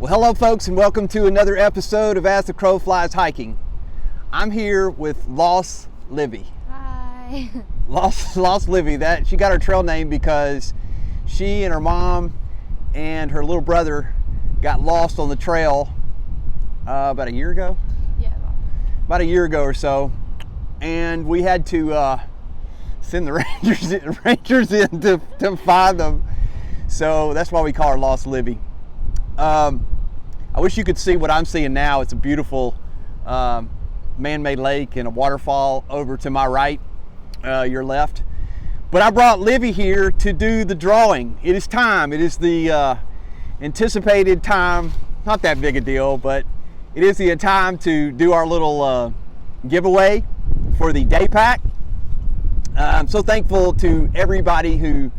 Well, hello folks, and welcome to another episode of As the Crow Flies Hiking. I'm here with Lost Livy. Hi. Lost Livy. That she got her trail name because she and her mom and her little brother got lost on the trail about a year ago. Yeah. About a year ago or so, and we had to send the rangers in to find them. So that's why we call her Lost Livy. I wish you could see what I'm seeing now. It's a beautiful man-made lake and a waterfall over to my right, your left. But I brought Livy here to do the drawing. It is time. It is the anticipated time. Not that big a deal, but it is the time to do our little giveaway for the day pack. I'm so thankful to everybody who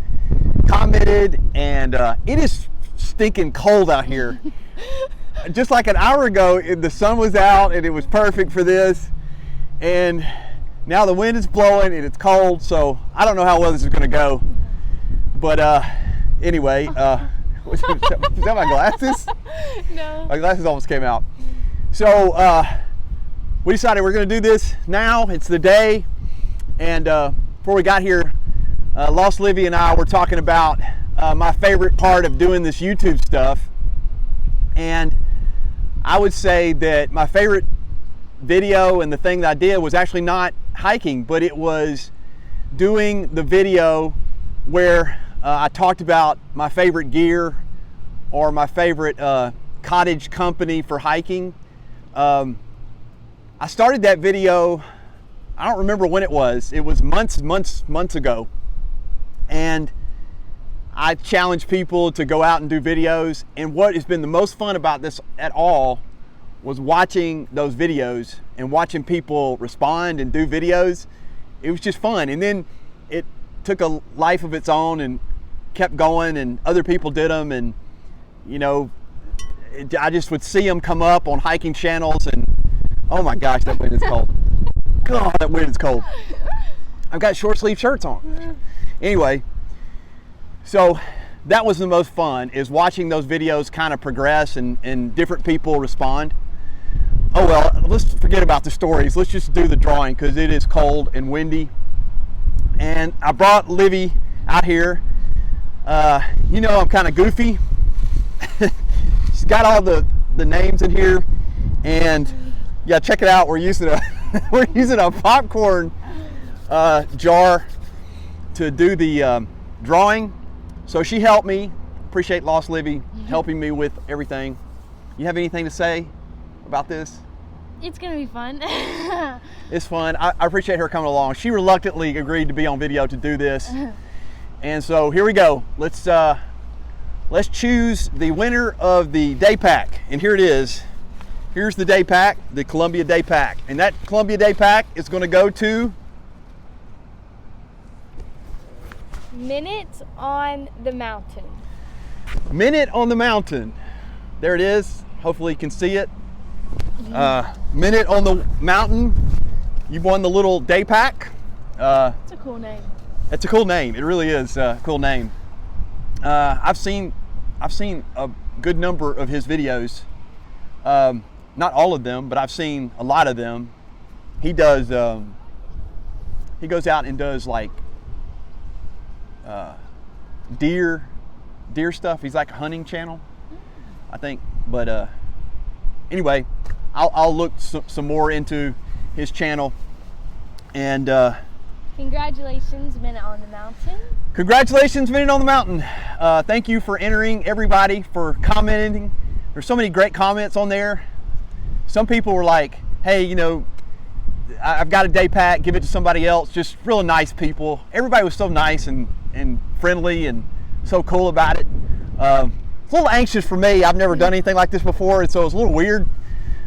commented, and it is stinking cold out here. Just like an hour ago, the sun was out and it was perfect for this, and now the wind is blowing and it's cold, so I don't know how well this is going to go. But anyway, was that my glasses? No. My glasses almost came out. So we decided we're going to do this now. It's the day, and before we got here, Lost Livy and I were talking about my favorite part of doing this YouTube stuff. And I would say that my favorite video and the thing that I did was actually not hiking, but it was doing the video where I talked about my favorite gear or my favorite cottage company for hiking. I started that video, I don't remember when it was. It was months ago. And I challenge people to go out and do videos, and what has been the most fun about this at all was watching those videos and watching people respond and do videos. It was just fun, and then it took a life of its own and kept going, and other people did them, and you know, I just would see them come up on hiking channels, and oh my gosh, that wind is cold. God, that wind is cold. I've got short sleeve shirts on. Anyway, so that was the most fun, is watching those videos kind of progress and different people respond. Oh well, let's forget about the stories. Let's just do the drawing because it is cold and windy. And I brought Livy out here. You know, I'm kind of goofy. She's got all the names in here, and yeah, check it out. We're using a popcorn jar to do the drawing. So she helped me. Appreciate Lost Livy helping me with everything. You have anything to say about this? It's gonna be fun. It's fun. I appreciate her coming along. She reluctantly agreed to be on video to do this. And so here we go. Let's choose the winner of the day pack. And here it is. Here's the day pack, the Columbia Day Pack. And that Columbia Day Pack is gonna go to Minute on the Mountain. Minute on the Mountain. There it is. Hopefully you can see it. Minute on the Mountain. You've won the little day pack. It's a cool name. It's a cool name. It really is a cool name. I've seen a good number of his videos. Not all of them, but I've seen a lot of them. He does. He goes out and does like deer stuff. He's like a hunting channel, I think. But anyway, I'll look some more into his channel. And Congratulations, Minute on the Mountain. Congratulations, Minute on the Mountain. Thank you for entering, everybody, for commenting. There's so many great comments on there. Some people were like, hey, you know, I've got a day pack, give it to somebody else. Just really nice people. Everybody was so nice and friendly and so cool about it. It's a little anxious for me. I've never done anything like this before, and so it was a little weird.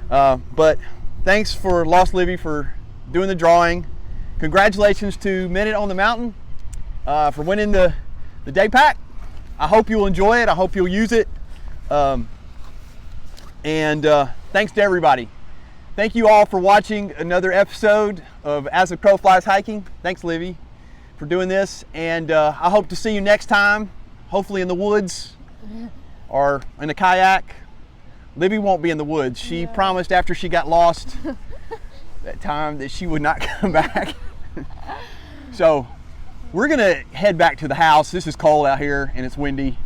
But thanks for Lost Livy for doing the drawing. Congratulations to Minute on the Mountain for winning the day pack. I hope you'll enjoy it. I hope you'll use it. And thanks to everybody. Thank you all for watching another episode of As the Crow Flies Hiking. Thanks, Livy, for doing this. And I hope to see you next time, hopefully in the woods or in a kayak Libby won't be in the woods. She promised after she got lost that time that she would not come back. So we're gonna head back to the house. This is cold out here and it's windy.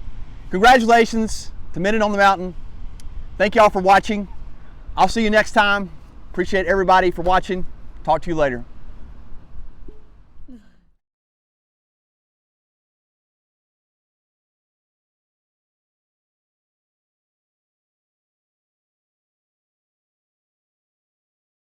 Congratulations to Minute on the Mountain. Thank y'all for watching. I'll see you next time. Appreciate everybody for watching. Talk to you later.